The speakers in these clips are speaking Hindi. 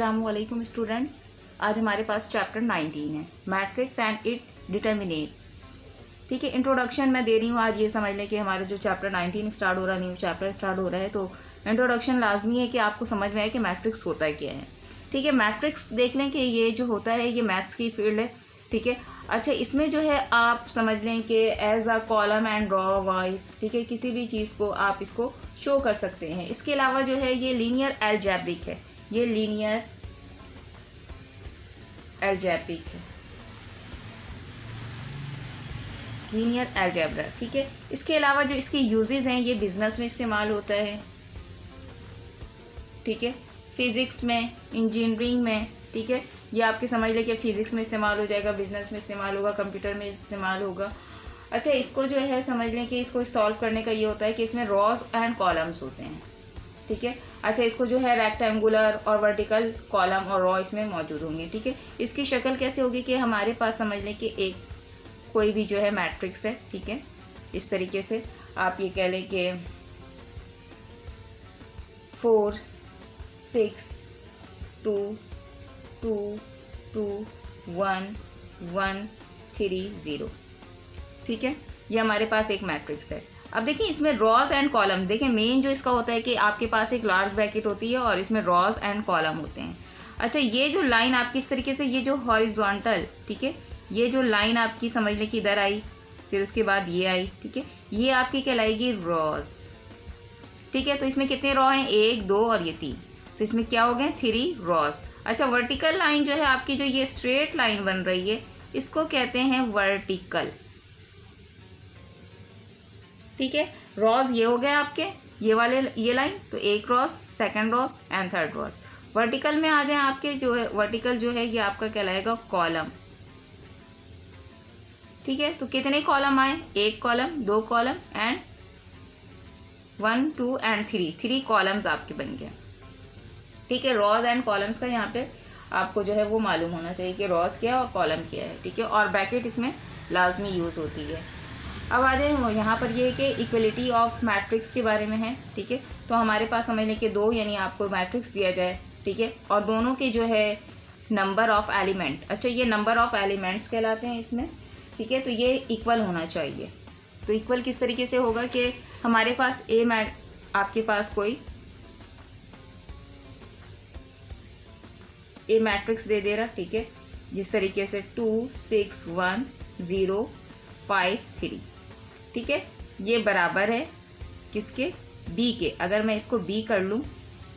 अस्सलामुअलैकुम स्टूडेंट्स। आज हमारे पास चैप्टर 19 है, मैट्रिक्स एंड इट डिटर्मिनेट्स। ठीक है, इंट्रोडक्शन मैं दे रही हूँ। आज ये समझ लें कि हमारा जो चैप्टर 19 स्टार्ट हो रहा है, न्यू चैप्टर स्टार्ट हो रहा है, तो इंट्रोडक्शन लाजमी है कि आपको समझ में आए कि मैट्रिक्स होता क्या है। ठीक है, मैट्रिक्स देख लें कि ये जो होता है ये मैथ्स की फील्ड है। ठीक है, अच्छा इसमें जो है आप समझ लें कि as a column and row wise, ठीक है, किसी भी चीज़ को आप इसको शो कर सकते हैं। इसके अलावा जो है ये लीनियर अलजेब्रिक है, ये लीनियर अलजेब्रिक है, लीनियर अलजेब्रा। ठीक है, इसके अलावा जो इसके यूजेस हैं ये बिजनेस में इस्तेमाल होता है। ठीक है, फिजिक्स में, इंजीनियरिंग में, ठीक है, ये आपके समझ लें कि फिजिक्स में इस्तेमाल हो जाएगा, बिजनेस में इस्तेमाल होगा, कंप्यूटर में इस्तेमाल होगा। अच्छा इसको जो है समझ लें कि इसको सॉल्व करने का ये होता है कि इसमें रॉज एंड कॉलम्स होते हैं। ठीक है, अच्छा इसको जो है रेक्टेंगुलर और वर्टिकल कॉलम और रॉ इसमें मौजूद होंगे। ठीक है, इसकी शक्ल कैसे होगी कि हमारे पास समझ लें कि एक कोई भी जो है मैट्रिक्स है। ठीक है, इस तरीके से आप ये कह लें कि 4 6 2 2 2 1 1 3 0। ठीक है, ये हमारे पास एक मैट्रिक्स है। अब देखिए इसमें रॉज एंड कॉलम, देखिए मेन जो इसका होता है कि आपके पास एक लार्ज ब्रैकेट होती है और इसमें रॉज एंड कॉलम होते हैं। अच्छा ये जो लाइन आपकी इस तरीके से, ये जो हॉरिजॉन्टल, ठीक है, ये जो लाइन आपकी समझ लें कि इधर आई, फिर उसके बाद ये आई। ठीक है, ये आपकी कहलाएगी रॉज। ठीक है, तो इसमें कितने रॉ हैं, 1 2 और ये 3, तो इसमें क्या हो गए 3 रॉज। अच्छा वर्टिकल लाइन जो है आपकी, जो ये स्ट्रेट लाइन बन रही है, इसको कहते हैं वर्टिकल। ठीक है, रॉज ये हो गए आपके, ये वाले ये लाइन, तो एक rows, second rows and third rows. Vertical में आ जाए आपके, जो है वर्टिकल जो है ये आपका कहलाएगा कॉलम। ठीक है, तो कितने कॉलम आए, 1 column, 2 column and 1 2 and 3 columns आपके बन गए। ठीक है, रॉज एंड कॉलम्स का यहाँ पे आपको जो है वो मालूम होना चाहिए कि रॉज क्या है और कॉलम क्या है। ठीक है, और ब्रैकेट इसमें लाजमी यूज़ होती है। अब आ जाए यहाँ पर ये है कि इक्वलिटी ऑफ मैट्रिक्स के बारे में है। ठीक है, तो हमारे पास समझ लें कि 2 यानी आपको मैट्रिक्स दिया जाए। ठीक है, और दोनों के जो है नंबर ऑफ एलिमेंट, अच्छा ये नंबर ऑफ एलिमेंट्स कहलाते हैं इसमें। ठीक है, तो ये इक्वल होना चाहिए। तो इक्वल किस तरीके से होगा कि हमारे पास आपके पास कोई ए मैट्रिक्स दे रहा, ठीक है, जिस तरीके से 2 6 1 0 5 3। ठीक है, ये बराबर है किसके, बी के। अगर मैं इसको बी कर लूँ,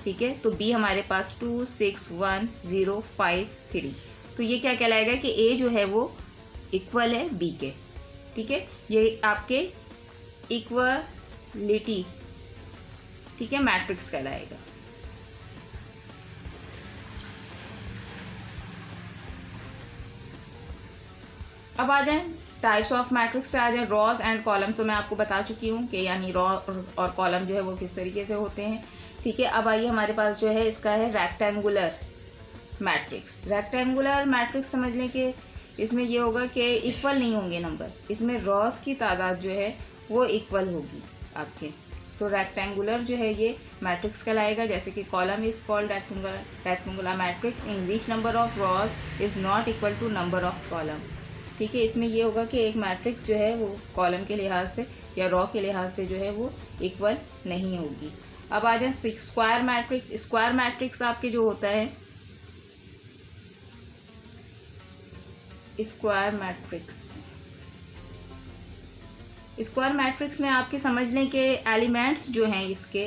ठीक है, तो बी हमारे पास 2 6 1 0 5 3, तो ये क्या कहलाएगा कि ए जो है वो इक्वल है बी के। ठीक है, ये आपके इक्वलिटी, ठीक है, मैट्रिक्स कहलाएगा। अब आ जाएं टाइप्स ऑफ मैट्रिक्स पे आ जाए। रॉज एंड कॉलम तो मैं आपको बता चुकी हूँ कि यानी रॉ और कॉलम जो है वो किस तरीके से होते हैं। ठीक है, अब आइए हमारे पास जो है इसका है रेक्टेंगुलर मैट्रिक्स। रेक्टेंगुलर मैट्रिक्स समझ लें कि इसमें ये होगा कि इक्वल नहीं होंगे नंबर, इसमें रॉज की तादाद जो है वो इक्वल होगी आपके, तो रेक्टेंगुलर जो है ये मैट्रिक्स कहलाएगा। जैसे कि column is called rectangular matrix in which number of rows is not equal to number of column. ठीक है, इसमें ये होगा कि एक मैट्रिक्स जो है वो कॉलम के लिहाज से या रॉ के लिहाज से जो है वो इक्वल नहीं होगी। अब आ जाए स्क्वायर मैट्रिक्स। स्क्वायर मैट्रिक्स आपके जो होता है, स्क्वायर मैट्रिक्स में आपके समझ लें कि एलिमेंट्स जो हैं इसके,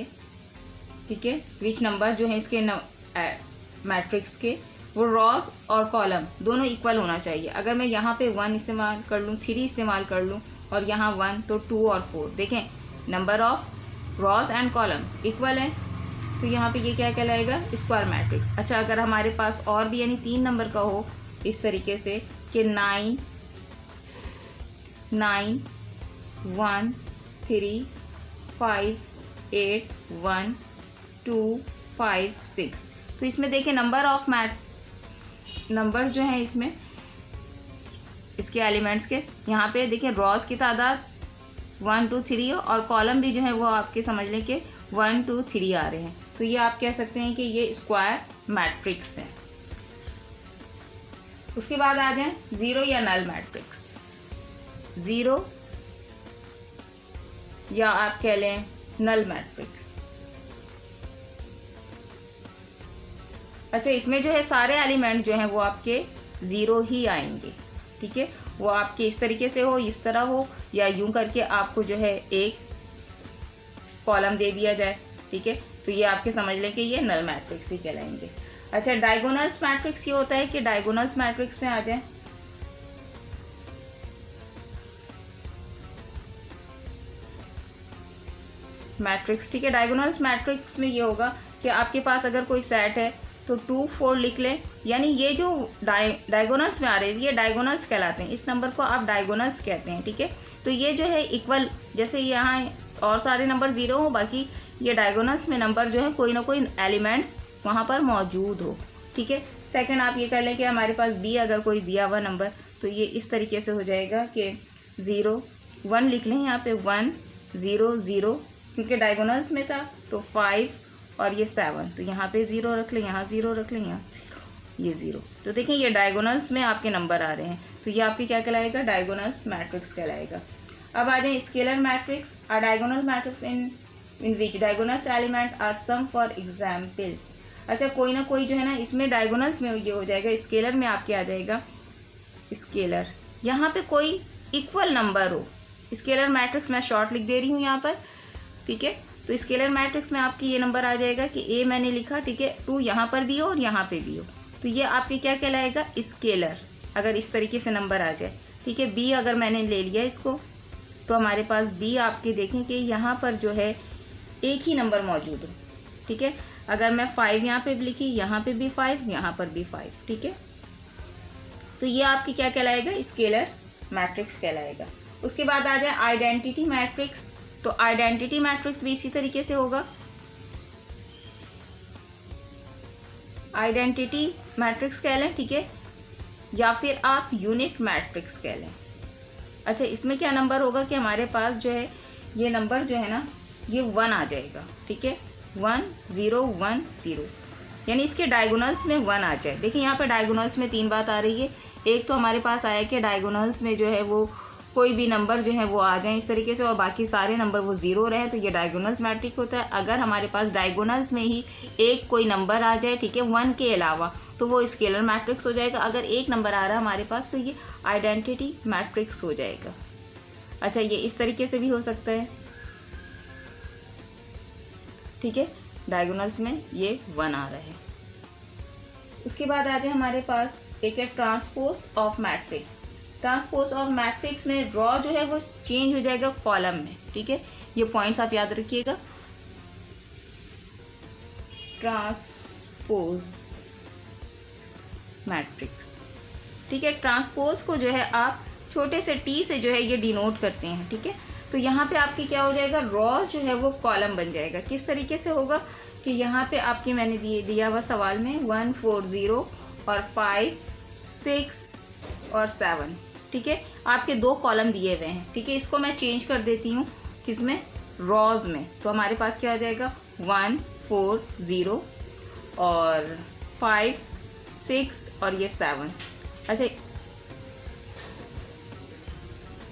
ठीक है, विच नंबर जो हैं इसके मैट्रिक्स के, वो रॉस और कॉलम दोनों इक्वल होना चाहिए। अगर मैं यहाँ पे 1 इस्तेमाल कर लूँ, 3 इस्तेमाल कर लूँ और यहाँ 1, तो 2 और 4, देखें number of Ross and column equal है, तो यहाँ पे ये क्या कहलाएगा, स्क्वायर मैट्रिक्स। अच्छा अगर हमारे पास और भी यानी 3 नंबर का हो, इस तरीके से कि 9 9 1 3 5 8 1 2 5 6, तो इसमें देखिए नंबर जो है इसमें इसके एलिमेंट्स के, यहाँ पे देखिए रॉस की तादाद 1 2 3 और कॉलम भी जो है वो आपके समझ लें कि 1 2 3 आ रहे हैं, तो ये आप कह सकते हैं कि ये स्क्वायर मैट्रिक्स है। उसके बाद आ जाए ज़ीरो या नल मैट्रिक्स। ज़ीरो या आप कह लें नल मैट्रिक्स। अच्छा, इसमें जो है सारे एलिमेंट जो हैं वो आपके ज़ीरो ही आएंगे, ठीक है। वो आपके इस तरीके से हो, इस तरह हो, या यूं करके आपको जो है एक कॉलम दे दिया जाए, ठीक है। तो ये आपके समझ लें कि ये नल मैट्रिक्स ही कहलाएंगे। अच्छा, डायगोनल्स मैट्रिक्स ये होता है कि डायगोनल्स मैट्रिक्स में आ जाए। मैट्रिक्स, ठीक है। डायगोनल्स मैट्रिक्स में ये होगा कि आपके पास अगर कोई सेट है तो 2 4 लिख लें, यानी ये जो डायगोनल्स में आ रहे हैं ये डायगोनल्स कहलाते हैं। इस नंबर को आप डायगोनल्स कहते हैं, ठीक है। तो ये जो है इक्वल, जैसे यहाँ और सारे नंबर ज़ीरो हो, बाकी ये डायगोनल्स में नंबर जो है कोई ना कोई एलिमेंट्स वहाँ पर मौजूद हो, ठीक है। सेकंड आप ये कर लें कि हमारे पास बी अगर कोई दिया हुआ नंबर, तो ये इस तरीके से हो जाएगा कि 0 1 लिख लें यहाँ पे 1 0 0, क्योंकि डायगोनल्स में था तो 5 और ये 7, तो यहाँ पे 0 रख लें, यहाँ 0 रख लें, यहाँ ये 0। तो देखें ये डायगोनल्स में आपके नंबर आ रहे हैं, तो ये आपके क्या कहलाएगा, डायगोनल्स मैट्रिक्स कहलाएगा। अब आ जाए scalar matrix. A diagonal matrix in which diagonals element are some for examples. अच्छा, कोई ना कोई जो है ना इसमें डायगोनल्स में ये हो जाएगा, स्केलर में आपके आ जाएगा स्केलर, यहाँ पे कोई इक्वल नंबर हो। स्केलर मैट्रिक्स मैं शॉर्ट लिख दे रही हूँ यहाँ पर, ठीक है। तो स्केलर मैट्रिक्स में आपकी ये नंबर आ जाएगा कि ए मैंने लिखा, ठीक है, 2 यहाँ पर भी हो और यहाँ पे भी हो, तो ये आपके क्या कहलाएगा, स्केलर। अगर इस तरीके से नंबर आ जाए, ठीक है। बी अगर मैंने ले लिया इसको, तो हमारे पास बी आपके देखें कि यहाँ पर जो है एक ही नंबर मौजूद हो, ठीक है। अगर मैं 5 यहाँ पे भी लिखी, यहाँ पे भी 5, यहाँ पर भी 5, ठीक है। तो ये आपकी क्या कहलाएगा, स्केलर मैट्रिक्स कहलाएगा। उसके बाद आ जाए आइडेंटिटी मैट्रिक्स। तो आइडेंटिटी मैट्रिक्स भी इसी तरीके से होगा। आइडेंटिटी मैट्रिक्स कह लें, ठीक है, या फिर आप यूनिट मैट्रिक्स कह लें। अच्छा, इसमें क्या नंबर होगा कि हमारे पास जो है ये नंबर जो है ना ये 1 आ जाएगा, ठीक है, 1 0 1 0, यानी इसके डायगोनल्स में 1 आ जाए। देखिए यहाँ पे डायगोनल्स में 3 बात आ रही है। एक तो हमारे पास आया कि डायगोनल्स में जो है वो कोई भी नंबर जो है वो आ जाए इस तरीके से, और बाकी सारे नंबर वो 0 रहे, तो ये डायगोनल्स मैट्रिक्स होता है। अगर हमारे पास डायगोनल्स में ही एक कोई नंबर आ जाए, ठीक है, 1 के अलावा, तो वो स्केलर मैट्रिक्स हो जाएगा। अगर एक नंबर आ रहा है हमारे पास तो ये आइडेंटिटी मैट्रिक्स हो जाएगा। अच्छा, ये इस तरीके से भी हो सकता है, ठीक है, डायगोनल्स में ये 1 आ रहा है। उसके बाद आ जाए हमारे पास एक है transpose of matrix. Transpose of matrix में रॉ जो है वो चेंज हो जाएगा कॉलम में, ठीक है। ये पॉइंट्स आप याद रखिएगा। ट्रांसपोज मैट्रिक्स, ठीक है। ट्रांसपोज को जो है आप छोटे से टी से जो है ये डिनोट करते हैं, ठीक है। तो यहाँ पे आपकी क्या हो जाएगा, रॉ जो है वो कॉलम बन जाएगा। किस तरीके से होगा कि यहाँ पे आपकी मैंने दिया हुआ सवाल में 1 4 0 और 5 6 और 7, ठीक है, आपके 2 कॉलम दिए हुए हैं, ठीक है। इसको मैं चेंज कर देती हूँ किसमें, रॉज में। तो हमारे पास क्या आ जाएगा 1 4 0 और 5 6 और ये 7। अच्छा,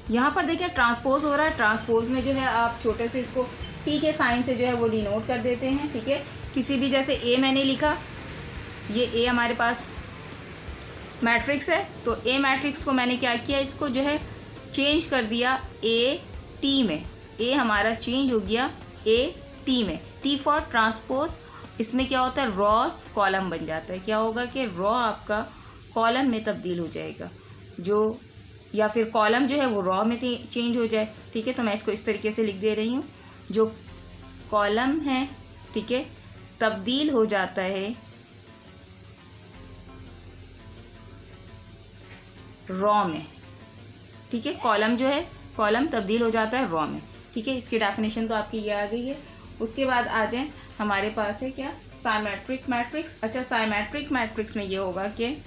यहाँ पर देखिए ट्रांसपोज हो रहा है। ट्रांसपोज में जो है आप छोटे से इसको टी के साइन से जो है वो डिनोट कर देते हैं, ठीक है। किसी भी, जैसे ए मैंने लिखा, ये ए हमारे पास मैट्रिक्स है, तो ए मैट्रिक्स को मैंने क्या किया, इसको जो है चेंज कर दिया ए टी में। ए हमारा चेंज हो गया ए टी में, टी फॉर ट्रांसपोज। इसमें क्या होता है, रॉस कॉलम बन जाता है। क्या होगा कि रॉ आपका कॉलम में तब्दील हो जाएगा, जो या फिर कॉलम जो है वो रॉ में चेंज हो जाए, ठीक है। तो मैं इसको इस तरीके से लिख दे रही हूँ, जो कॉलम है, ठीक है, तब्दील हो जाता है रॉ में, ठीक है। कॉलम जो है, कॉलम तब्दील हो जाता है रॉ में, ठीक है। इसकी डेफिनेशन तो आपकी ये आ गई है। उसके बाद आ जाए हमारे पास है क्या, साइमेट्रिक मैट्रिक्स। अच्छा, साइमेट्रिक मैट्रिक्स में ये होगा कि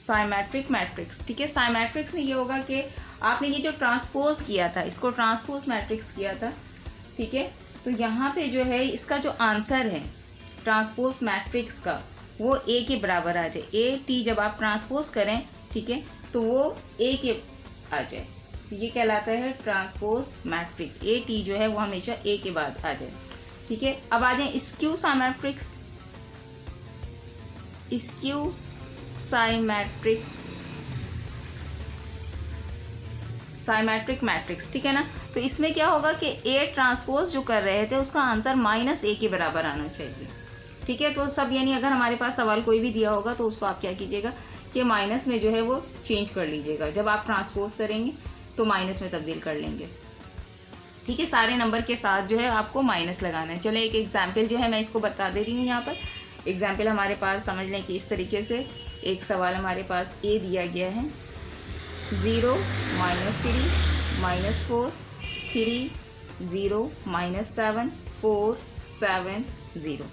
साइमेट्रिक मैट्रिक्स, ठीक है। साइमेट्रिक्स में ये होगा कि आपने ये जो ट्रांसपोज किया था, इसको ट्रांसपोज मैट्रिक्स किया था, ठीक है। तो यहाँ पे जो है इसका जो आंसर है ट्रांसपोज मैट्रिक्स का वो ए के बराबर आ जाए। ए टी जब आप ट्रांसपोज करें, ठीक है, तो वो ए के आ जाए, तो ये कहलाता है ट्रांसपोज मैट्रिक्स। ए टी जो है वो हमेशा ए के बाद आ जाए, ठीक है। अब आ जाए स्क्यू साइमेट्रिक्स। स्क्यू साइमेट्रिक मैट्रिक्स, ठीक है ना। तो इसमें क्या होगा कि ए ट्रांसपोज जो कर रहे थे उसका आंसर माइनस ए के बराबर आना चाहिए, ठीक है। तो सब यानी अगर हमारे पास सवाल कोई भी दिया होगा तो उसको आप क्या कीजिएगा कि माइनस में जो है वो चेंज कर लीजिएगा। जब आप ट्रांसपोज करेंगे तो माइनस में तब्दील कर लेंगे, ठीक है। सारे नंबर के साथ जो है आपको माइनस लगाना है। चले एक एग्जाम्पल जो है मैं इसको बता दे रही हूँ। यहाँ पर एग्जाम्पल हमारे पास समझ लें कि इस तरीके से एक सवाल हमारे पास ए दिया गया है 0 -3 -4 3 0 -7 4 7 0,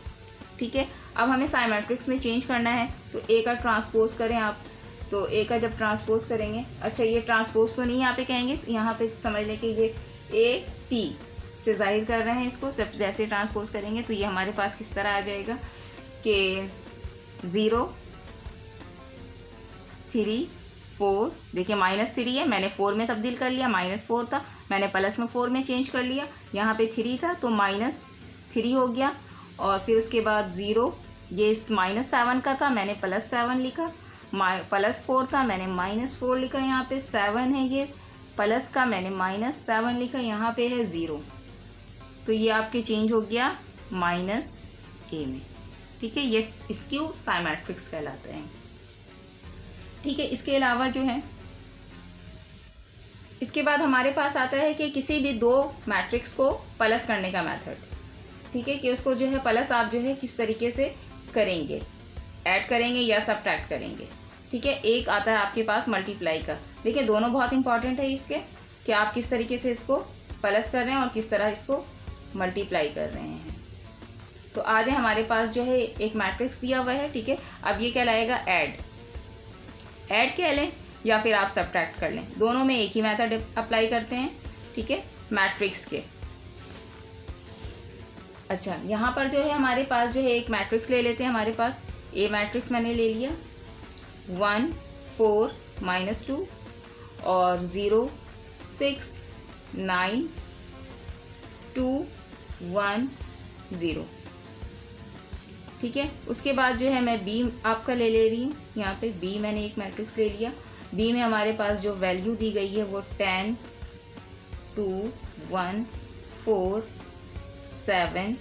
ठीक है। अब हमें साइमेट्रिक्स में चेंज करना है, तो ए का ट्रांसपोज करें आप। तो ए का जब ट्रांसपोज करेंगे, अच्छा ये ट्रांसपोज तो नहीं यहाँ पे कहेंगे, यहाँ पे समझ लें कि ये ए टी से जाहिर कर रहे हैं इसको। जब जैसे ट्रांसपोज करेंगे तो ये हमारे पास किस तरह आ जाएगा कि 0 3 4, देखिए -3 है, मैंने 4 में तब्दील कर लिया, -4 था मैंने प्लस में 4 में चेंज कर लिया। यहाँ पे 3 था तो -3 हो गया, और फिर उसके बाद 0, ये -7 का था मैंने +7 लिखा, +4 था मैंने -4 लिखा, यहाँ पे 7 है ये प्लस का मैंने -7 लिखा, यहाँ पे है 0, तो ये आपके चेंज हो गया -a में, ठीक है। ये स्क्यू साइमेट्रिक्स कहलाते हैं, ठीक है। इसके अलावा जो है इसके बाद हमारे पास आता है कि किसी भी दो मैट्रिक्स को प्लस करने का मेथड, ठीक है, कि उसको जो है प्लस आप जो है किस तरीके से करेंगे, ऐड करेंगे या सब्ट्रैक्ट करेंगे, ठीक है। एक आता है आपके पास मल्टीप्लाई का। देखिए दोनों बहुत इंपॉर्टेंट है इसके कि आप किस तरीके से इसको प्लस कर रहे हैं और किस तरह इसको मल्टीप्लाई कर रहे हैं। तो आज हमारे पास जो है एक मैट्रिक्स दिया हुआ है, ठीक है। अब ये कहलाएगा ऐड कह लें या फिर आप सब्ट्रैक्ट कर लें, दोनों में एक ही मेथड अप्लाई करते हैं, ठीक है, मैट्रिक्स के। अच्छा यहाँ पर जो है हमारे पास जो है एक मैट्रिक्स ले लेते हैं। हमारे पास ए मैट्रिक्स मैंने ले लिया 1 4 -2 और 0 6 9 2 1 0, ठीक है। उसके बाद जो है मैं बी आपका ले रही हूँ। यहाँ पे बी मैंने एक मैट्रिक्स ले लिया। बी में हमारे पास जो वैल्यू दी गई है वो 10 2 1 4 7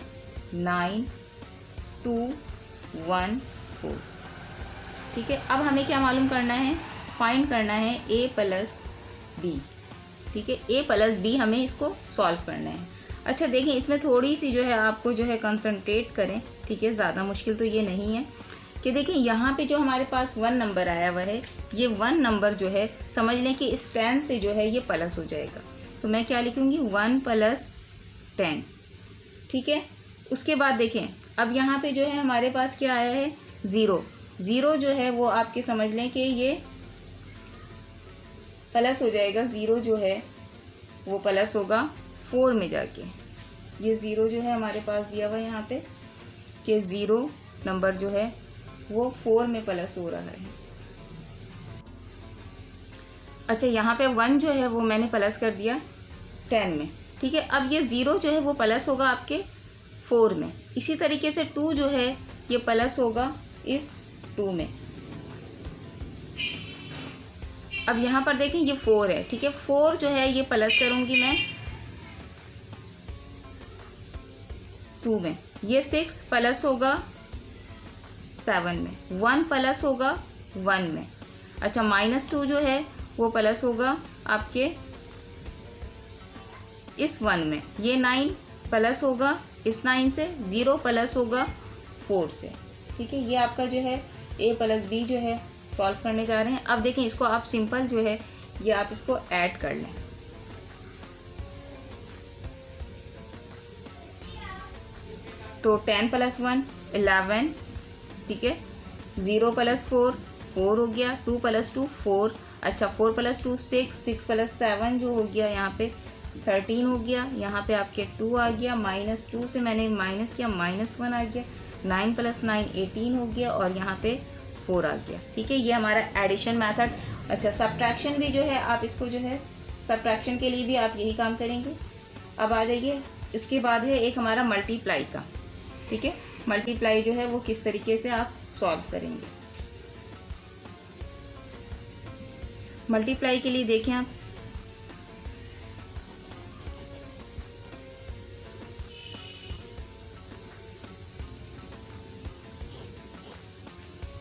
9 2 1 4, ठीक है। अब हमें क्या मालूम करना है, फाइंड करना है a प्लस बी, ठीक है। a प्लस बी हमें इसको सॉल्व करना है। अच्छा देखिए इसमें थोड़ी सी जो है आपको जो है कंसंट्रेट करें, ठीक है, ज़्यादा मुश्किल तो ये नहीं है। कि देखिए यहाँ पे जो हमारे पास 1 नंबर आया हुआ है, ये 1 नंबर जो है समझ लें कि इस 10 से जो है ये प्लस हो जाएगा, तो मैं क्या लिखूँगी 1 + 10, ठीक है। उसके बाद देखें अब यहाँ पे जो है हमारे पास क्या आया है 0 जो है वो आपके समझ लें कि ये प्लस हो जाएगा। 0 जो है वो प्लस होगा 4 में जाके। ये 0 जो है हमारे पास दिया हुआ है यहाँ पे कि 0 नंबर जो है वो 4 में प्लस हो रहा है। अच्छा यहाँ पे 1 जो है वो मैंने प्लस कर दिया 10 में, ठीक है। अब ये 0 जो है वो प्लस होगा आपके 4 में। इसी तरीके से 2 जो है ये प्लस होगा इस 2 में। अब यहाँ पर देखें ये 4 है, ठीक है। 4 जो है ये प्लस करूँगी मैं 2 में। ये 6 प्लस होगा 7 में। 1 प्लस होगा 1 में। अच्छा -2 जो है वो प्लस होगा आपके इस 1 में। ये 9 प्लस होगा इस 9 से। 0 प्लस होगा 4 से, ठीक है। ये आपका जो है a प्लस बी जो है सॉल्व करने जा रहे हैं। अब देखें इसको आप सिंपल जो है ये आप इसको ऐड कर लें। तो 10 + 1 11, ठीक है। 0 + 4 4 हो गया। 2 + 2 4। अच्छा 4 + 2 6 6 + 7 जो हो गया यहाँ पे 13 हो गया, यहाँ पे आपके 2 आ गया, -2 से मैंने माइनस किया, -1 आ गया, 9 + 9 18 हो गया और यहाँ पे 4 आ गया। ठीक है, ये हमारा एडिशन मेथड। अच्छा, सब्ट्रैक्शन भी जो है आप इसको जो है सब्ट्रैक्शन के लिए भी आप यही काम करेंगे। अब आ जाइए, उसके बाद है एक हमारा मल्टीप्लाई का। ठीक है, मल्टीप्लाई जो है वो किस तरीके से आप सॉल्व करेंगे। मल्टीप्लाई के लिए देखें आप,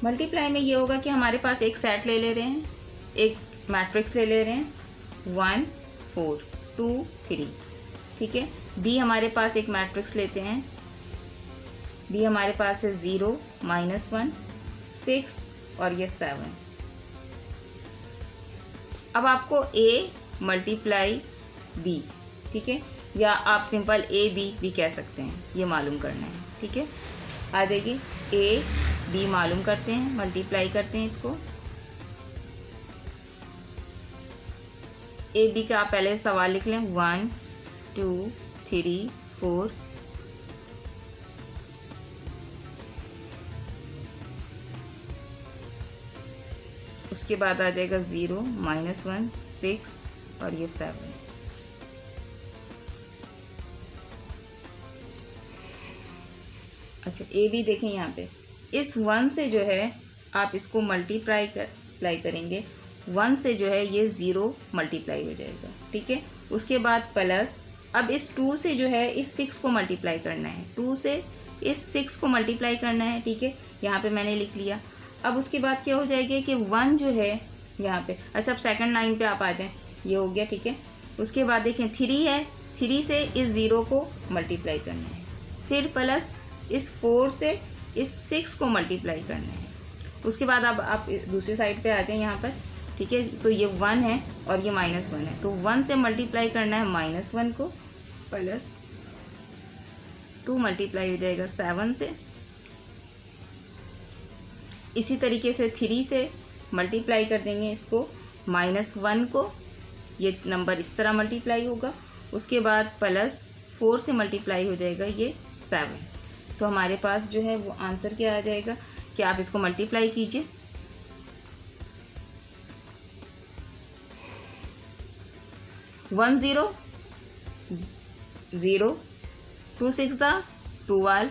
मल्टीप्लाई में ये होगा कि हमारे पास एक सेट ले रहे हैं, एक मैट्रिक्स ले रहे हैं 1 4 2 3। ठीक है, बी हमारे पास एक मैट्रिक्स लेते हैं, बी हमारे पास है 0 -1 6 और ये 7। अब आपको ए मल्टीप्लाई बी, ठीक है, या आप सिंपल ए बी भी कह सकते हैं, ये मालूम करना है। ठीक है, आ जाइए, ए बी मालूम करते हैं, मल्टीप्लाई करते हैं इसको। ए बी का आप पहले सवाल लिख लें, 1 2 3 4। उसके बाद आ जाएगा 0 -1 6 और ये 7। अच्छा, ए बी देखें यहाँ पे, इस 1 से जो है आप इसको मल्टीप्लाई करेंगे, 1 से जो है ये 0 मल्टीप्लाई हो जाएगा। ठीक है, उसके बाद प्लस, अब इस 2 से जो है इस 6 को मल्टीप्लाई करना है, 2 से इस 6 को मल्टीप्लाई करना है। ठीक है, यहाँ पे मैंने लिख लिया। अब उसके बाद क्या हो जाएगा कि 1 जो है यहाँ पे, अच्छा अब सेकंड लाइन पे आप आ जाएं, ये हो गया। ठीक है, उसके बाद देखें 3 है, 3 से इस 0 को मल्टीप्लाई करना है, फिर प्लस इस 4 से इस 6 को मल्टीप्लाई करना है। उसके बाद अब आप दूसरी साइड पे आ जाएं यहाँ पर। ठीक है, तो ये 1 है और ये -1 है, तो 1 से मल्टीप्लाई करना है -1 को, प्लस 2 मल्टीप्लाई हो जाएगा 7 से। इसी तरीके से 3 से मल्टीप्लाई कर देंगे इसको, -1 को, ये नंबर इस तरह मल्टीप्लाई होगा। उसके बाद प्लस 4 से मल्टीप्लाई हो जाएगा ये 7। तो हमारे पास जो है वो आंसर क्या आ जाएगा कि आप इसको मल्टीप्लाई कीजिए। 1 0 0 2 6 12।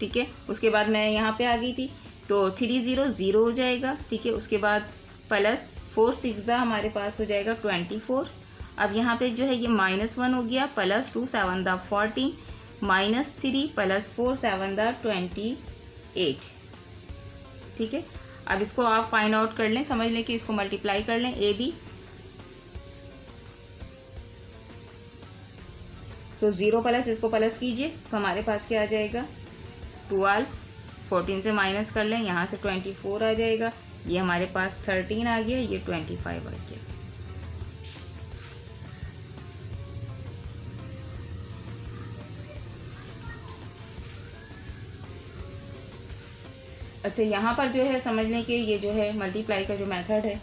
ठीक है, उसके बाद मैं यहाँ पे आ गई थी, तो 3 0 0 हो जाएगा। ठीक है, उसके बाद प्लस 4 6 हमारे पास हो जाएगा 24। अब यहाँ पे जो है ये -1 हो गया, प्लस 2 7 14, -3 प्लस 4 7 28। ठीक है, अब इसको आप फाइंड आउट कर लें, समझ लें कि इसको मल्टीप्लाई कर लें ए बी। तो 0 प्लस इसको प्लस कीजिए, तो हमारे पास क्या आ जाएगा 12। 14 से माइनस कर लें, यहाँ से 24 आ जाएगा, ये हमारे पास 13 आ गया, ये 25 आ गया। अच्छा, यहाँ पर जो है समझ लें कि ये जो है मल्टीप्लाई का जो मेथड है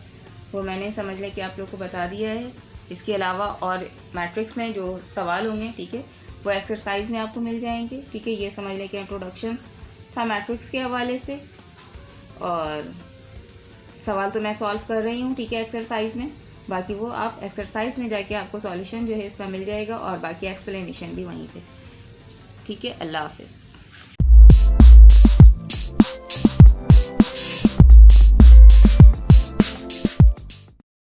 वो मैंने समझ लें कि आप लोग को बता दिया है। इसके अलावा और मैट्रिक्स में जो सवाल होंगे, ठीक है, वो एक्सरसाइज में आपको मिल जाएंगे। ठीक है, ये समझ लें कि इंट्रोडक्शन था मैट्रिक्स के हवाले से, और सवाल तो मैं सॉल्व कर रही हूँ, ठीक है, एक्सरसाइज में। बाकी वो आप एक्सरसाइज में जाके आपको सॉल्यूशन जो है इसका मिल जाएगा, और बाकी एक्सप्लेनेशन भी वहीं पे। ठीक है, अल्लाह हाफिज़।